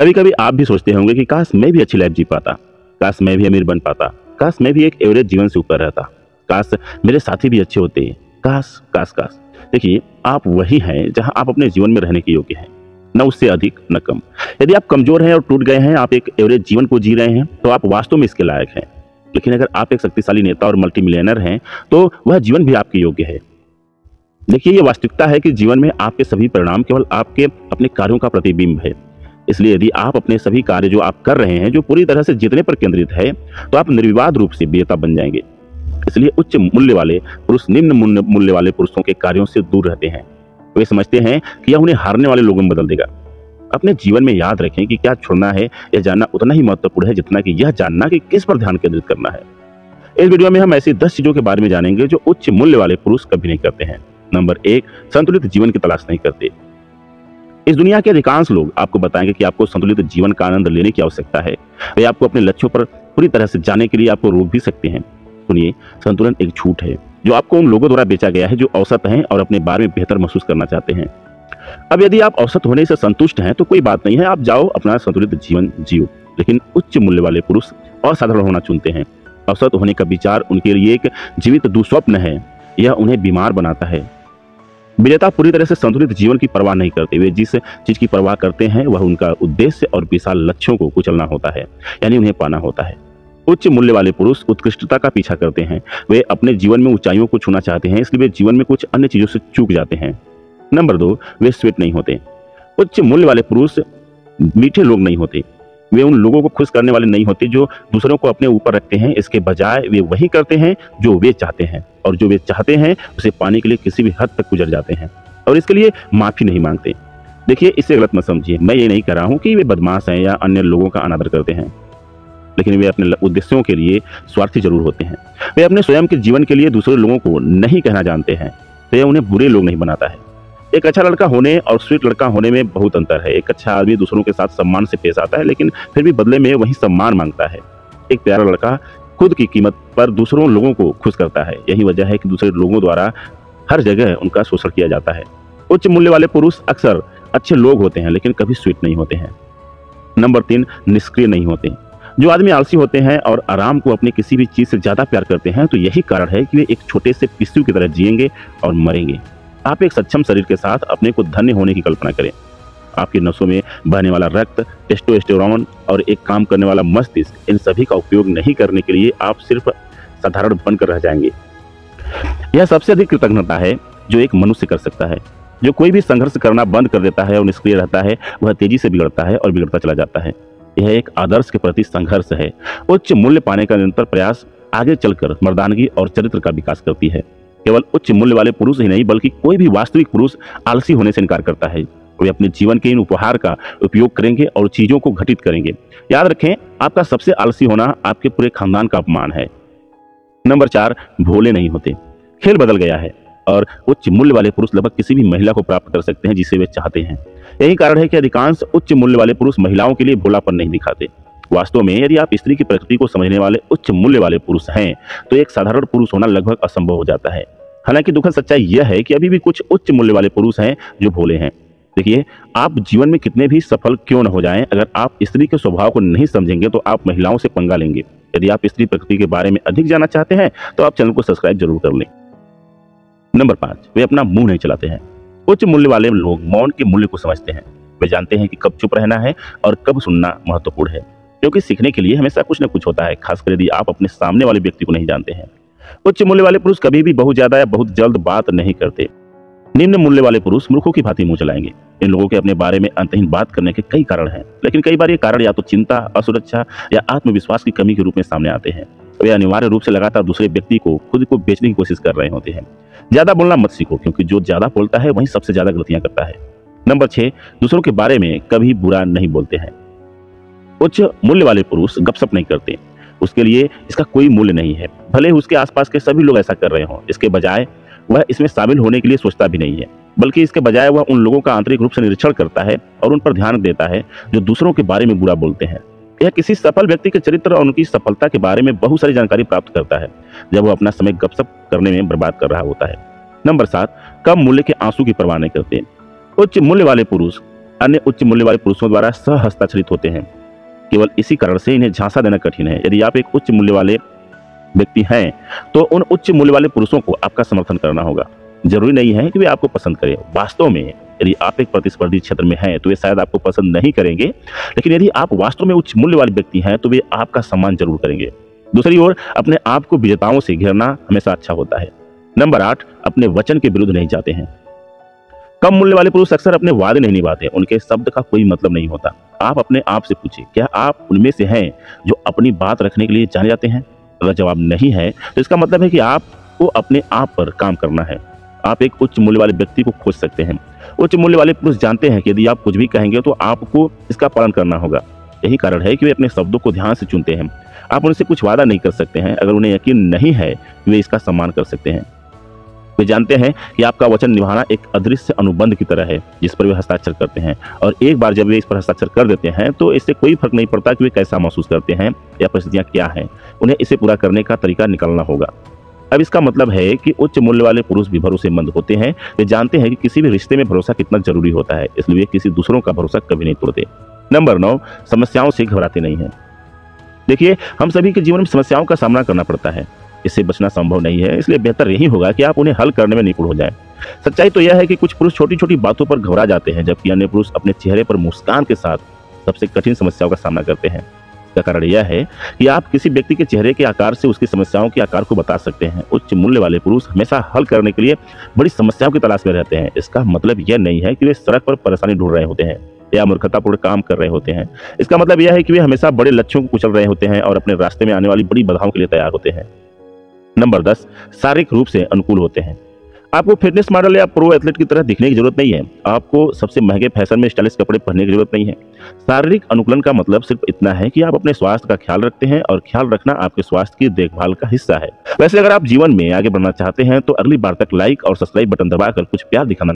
कभी कभी आप भी सोचते होंगे कि काश मैं भी अच्छी लाइफ जी पाता, काश मैं भी अमीर बन पाता, काश मैं भी एक एवरेज जीवन से ऊपर रहता, काश मेरे साथी भी अच्छे होते। काश काश काश। देखिए, आप वही हैं जहां आप अपने जीवन में रहने के योग्य हैं, न उससे अधिक न कम। यदि आप कमजोर हैं और टूट गए हैं, आप एक एवरेज जीवन को जी रहे हैं, तो आप वास्तव में इसके लायक हैं। लेकिन अगर आप एक शक्तिशाली नेता और मल्टी मिलियनर हैं, तो वह जीवन भी आपके योग्य है। देखिए, ये वास्तविकता है कि जीवन में आपके सभी परिणाम केवल आपके अपने कार्यों का प्रतिबिंब है। इसलिए यदि आप अपने सभी कार्य जो आप कर रहे हैं जो पूरी तरह से जीतने पर केंद्रित है, तो आप निर्विवाद रूप से विजेता बन जाएंगे। इसलिए उच्च मूल्य वाले पुरुष निम्न मूल्य वाले पुरुषों के कार्यों से दूर रहते हैं। वे समझते हैं कि यह उन्हें हारने वाले लोगों में बदल देगा। अपने जीवन में याद रखें कि क्या छोड़ना है, यह जानना उतना ही महत्वपूर्ण है जितना कि यह जानना कि किस पर ध्यान केंद्रित करना है। इस वीडियो में हम ऐसी 10 चीजों के बारे में जानेंगे जो उच्च मूल्य वाले पुरुष कभी नहीं करते हैं। नंबर 1, संतुलित जीवन की तलाश नहीं करते। इस दुनिया के अधिकांश लोग आपको बताएंगे कि आपको संतुलित जीवन का आनंद लेने की आवश्यकता है। वे आपको अपने लक्ष्यों पर पूरी तरह से जाने के लिए आपको रोक भी सकते हैं। सुनिए, संतुलन एक झूठ है जो आपको उन लोगों द्वारा बेचा गया है जो औसत हैं और अपने बारे में बेहतर महसूस करना चाहते हैं। अब यदि आप औसत होने से संतुष्ट हैं तो कोई बात नहीं है, आप जाओ अपना संतुलित जीवन जियो। लेकिन उच्च मूल्य वाले पुरुष असाधारण होना चुनते हैं। औसत होने का विचार उनके लिए एक जीवित दुस्वप्न है। यह उन्हें बीमार बनाता है। विजेता पूरी तरह से संतुलित जीवन की परवाह नहीं करते। वे जिस चीज की परवाह करते हैं वह उनका उद्देश्य और विशाल लक्ष्यों को कुचलना होता है, यानी उन्हें पाना होता है। उच्च मूल्य वाले पुरुष उत्कृष्टता का पीछा करते हैं। वे अपने जीवन में ऊंचाइयों को छूना चाहते हैं, इसलिए वे जीवन में कुछ अन्य चीजों से चूक जाते हैं। नंबर 2, वे स्वीट नहीं होते। उच्च मूल्य वाले पुरुष मीठे लोग नहीं होते। वे उन लोगों को खुश करने वाले नहीं होते जो दूसरों को अपने ऊपर रखते हैं। इसके बजाय वे वही करते हैं जो वे चाहते हैं, और जो वे चाहते हैं उसे पाने के लिए किसी भी हद तक गुजर जाते हैं और इसके लिए माफी नहीं मांगते। देखिए, इसे गलत मत समझिए। मैं ये नहीं कह रहा हूँ कि वे बदमाश हैं या अन्य लोगों का अनादर करते हैं, लेकिन वे अपने उद्देश्यों के लिए स्वार्थी जरूर होते हैं। वे अपने स्वयं के जीवन के लिए दूसरे लोगों को नहीं कहना जानते हैं, तो यह उन्हें बुरे लोग नहीं बनाता है। एक अच्छा लड़का होने और स्वीट लड़का होने में बहुत अंतर है। एक अच्छा आदमी दूसरों के साथ सम्मान से पेश आता है, लेकिन फिर भी बदले में वही सम्मान मांगता है। एक प्यारा लड़का खुद की कीमत पर दूसरों लोगों को खुश करता है। यही वजह है कि दूसरे लोगों द्वारा हर जगह उनका शोषण किया जाता है। उच्च मूल्य वाले पुरुष अक्सर अच्छे लोग होते हैं, लेकिन कभी स्वीट नहीं होते हैं। नंबर 3, निष्क्रिय नहीं होते। जो आदमी आलसी होते हैं और आराम को अपनी किसी भी चीज से ज्यादा प्यार करते हैं, तो यही कारण है कि वे एक छोटे से पिस्सू की तरह जिएंगे और मरेंगे। आप एक सक्षम शरीर के साथ अपने को धन्य होने की कल्पना करें। आपकी नसों में बहने वाला रक्त, टेस्टोस्टेरोन और एक काम करने वाला मस्तिष्क, इन सभी का उपयोग नहीं करने के लिए आप सिर्फ साधारण बनकर रह जाएंगे। यह सबसे अधिक कृतज्ञता है जो एक मनुष्य कर सकता है। जो कोई भी संघर्ष करना बंद कर देता है और निष्क्रिय रहता है, वह तेजी से बिगड़ता है और बिगड़ता चला जाता है। यह एक आदर्श के प्रति संघर्ष है। उच्च मूल्य पाने का निरंतर प्रयास आगे चलकर मर्दानगी और चरित्र का विकास करती है। केवल उच्च मूल्य वाले पुरुष ही नहीं, बल्कि कोई भी वास्तविक पुरुष आलसी होने से इनकार करता है। वे अपने जीवन के इन उपहार का उपयोग करेंगे और चीजों को घटित करेंगे। याद रखें, आपका सबसे आलसी होना आपके पूरे खानदान का अपमान है। नंबर 4, भोले नहीं होते। खेल बदल गया है और उच्च मूल्य वाले पुरुष लगभग किसी भी महिला को प्राप्त कर सकते हैं जिसे वे चाहते हैं। यही कारण है कि अधिकांश उच्च मूल्य वाले पुरुष महिलाओं के लिए भोलापन नहीं दिखाते। वास्तव में यदि आप स्त्री की प्रकृति को समझने वाले उच्च मूल्य वाले पुरुष हैं, तो एक साधारण पुरुष होना लगभग असंभव हो जाता है। हालांकि दुखद सच्चाई यह है कि अभी भी कुछ उच्च मूल्य वाले पुरुष हैं जो भोले हैं। देखिए, आप जीवन में कितने भी सफल क्यों न हो जाएं, अगर आप स्त्री के स्वभाव को नहीं समझेंगे तो आप महिलाओं से पंगा लेंगे। यदि आप स्त्री प्रकृति के बारे में अधिक जानना चाहते हैं तो आप चैनल को सब्सक्राइब जरूर कर लें। नंबर 5, वे अपना मुंह नहीं चलाते हैं। उच्च मूल्य वाले लोग मौन के मूल्य को समझते हैं। वे जानते हैं कि कब चुप रहना है और कब सुनना महत्वपूर्ण है, क्योंकि सीखने के लिए हमेशा कुछ न कुछ होता है, खासकर यदि आप अपने सामने वाले व्यक्ति को नहीं जानते हैं। उच्च मूल्य वाले पुरुष कभी भी बहुत ज्यादा या बहुत जल्द बात नहीं करते। निम्न मूल्य वाले पुरुष मूर्खों की भांति मुंह चलाएंगे। इन लोगों के अपने बारे में अंतहीन बात करने के कई कारण हैं, लेकिन कई बार ये कारण या तो चिंता, असुरक्षा या आत्मविश्वास की कमी के रूप में सामने आते हैं। वे अनिवार्य रूप से लगातार दूसरे व्यक्ति को खुद को बेचने की कोशिश कर रहे होते हैं। ज्यादा बोलना मत सीखो, क्योंकि जो ज्यादा बोलता है वही सबसे ज्यादा गलतियां करता है। नंबर 6, दूसरों के बारे में कभी बुरा नहीं बोलते हैं। उच्च मूल्य वाले पुरुष गपशप नहीं करते। उसके लिए इसका कोई मूल्य नहीं है, भले ही उसके आसपास के सभी लोग ऐसा कर रहे हों। इसके बजाय वह इसमें शामिल होने के लिए सोचता भी नहीं है, बल्कि इसके बजाय वह उन लोगों का आंतरिक रूप से निरीक्षण करता है और उन पर ध्यान देता है जो दूसरों के बारे में बुरा बोलते हैं। यह किसी सफल व्यक्ति के चरित्र और उनकी सफलता के बारे में बहुत सारी जानकारी प्राप्त करता है जब वह अपना समय गपशप करने में बर्बाद कर रहा होता है। नंबर 7, कम मूल्य के आंसू की परवाह नहीं करते। उच्च मूल्य वाले पुरुष अन्य उच्च मूल्य वाले पुरुषों द्वारा सहहस्ताक्षरित होते हैं। केवल इसी कारण से इन्हें झांसा देना कठिन है। यदि आप एक उच्च मूल्य वाले व्यक्ति हैं तो उन उच्च मूल्य वाले पुरुषों को आपका समर्थन करना होगा। जरूरी नहीं है कि वे आपको पसंद करें। वास्तव में यदि आप एक प्रतिस्पर्धी क्षेत्र में हैं तो वे शायद आपको पसंद नहीं करेंगे, लेकिन यदि आप वास्तव में उच्च मूल्य वाले व्यक्ति हैं तो वे आपका सम्मान जरूर करेंगे। दूसरी ओर अपने आप को विजेताओं से घेरना हमेशा अच्छा होता है। नंबर 8, अपने वचन के विरुद्ध नहीं जाते हैं। कम मूल्य वाले पुरुष अक्सर अपने वादे नहीं निभाते। उनके शब्द का कोई मतलब नहीं होता। आप अपने आप से पूछिए, क्या आप उनमें से हैं जो अपनी बात रखने के लिए जाने जाते हैं? अगर जवाब नहीं है तो इसका मतलब है कि आपको अपने आप पर काम करना है। आप एक उच्च मूल्य वाले व्यक्ति को खोज सकते हैं। उच्च मूल्य वाले पुरुष जानते हैं कि यदि आप कुछ भी कहेंगे तो आपको इसका पालन करना होगा। यही कारण है कि वे अपने शब्दों को ध्यान से चुनते हैं। आप उनसे कुछ वादा नहीं कर सकते हैं अगर उन्हें यकीन नहीं है कि वे इसका सम्मान कर सकते हैं। वे जानते हैं कि आपका वचन निभाना एक अदृश्य अनुबंध की तरह है जिस पर वे हस्ताक्षर करते हैं, और एक बार जब वे इस पर हस्ताक्षर कर देते हैं तो इससे कोई फर्क नहीं पड़ता कि वे कैसा महसूस करते हैं या परिस्थितियां क्या हैं। उन्हें इसे पूरा करने का तरीका निकालना होगा। अब इसका मतलब है कि उच्च मूल्य वाले पुरुष भी भरोसेमंद होते हैं। वे जानते हैं कि किसी भी रिश्ते में भरोसा कितना जरूरी होता है, इसलिए वे किसी दूसरों का भरोसा कभी नहीं तोड़ते। नंबर 9, समस्याओं से घबराते नहीं हैं। देखिए, हम सभी के जीवन में समस्याओं का सामना करना पड़ता है। इससे बचना संभव नहीं है, इसलिए बेहतर यही होगा कि आप उन्हें हल करने में निपुण हो जाएं। सच्चाई तो यह है कि कुछ पुरुष छोटी छोटी बातों पर घबरा जाते हैं, जबकि अन्य पुरुष अपने चेहरे पर मुस्कान के साथ सबसे कठिन समस्याओं का सामना करते हैं। इसका कारण यह है कि आप किसी व्यक्ति के चेहरे के आकार से उसकी समस्याओं के आकार को बता सकते हैं। उच्च मूल्य वाले पुरुष हमेशा हल करने के लिए बड़ी समस्याओं की तलाश में रहते हैं। इसका मतलब यह नहीं है कि वे सड़क पर परेशानी ढूंढ रहे होते हैं या मूर्खतापूर्ण काम कर रहे होते हैं। इसका मतलब यह है कि वे हमेशा बड़े लक्ष्यों को कुचल रहे होते हैं और अपने रास्ते में आने वाली बड़ी बाधाओं के लिए तैयार होते हैं। नंबर 10, शारीरिक रूप से अनुकूल होते हैं। आपको फिटनेस मॉडल या प्रो एथलीट की तरह दिखने की जरूरत नहीं है। आपको सबसे महंगे फैशन में स्टाइलिश कपड़े पहनने की जरूरत नहीं है। शारीरिक अनुकूलन का मतलब सिर्फ इतना है कि आप अपने स्वास्थ्य का ख्याल रखते हैं, और ख्याल रखना आपके स्वास्थ्य की देखभाल का हिस्सा है। वैसे अगर आप जीवन में आगे बढ़ना चाहते हैं तो अगली बार तक लाइक और सब्सक्राइब बटन दबाकर कुछ प्यार दिखाना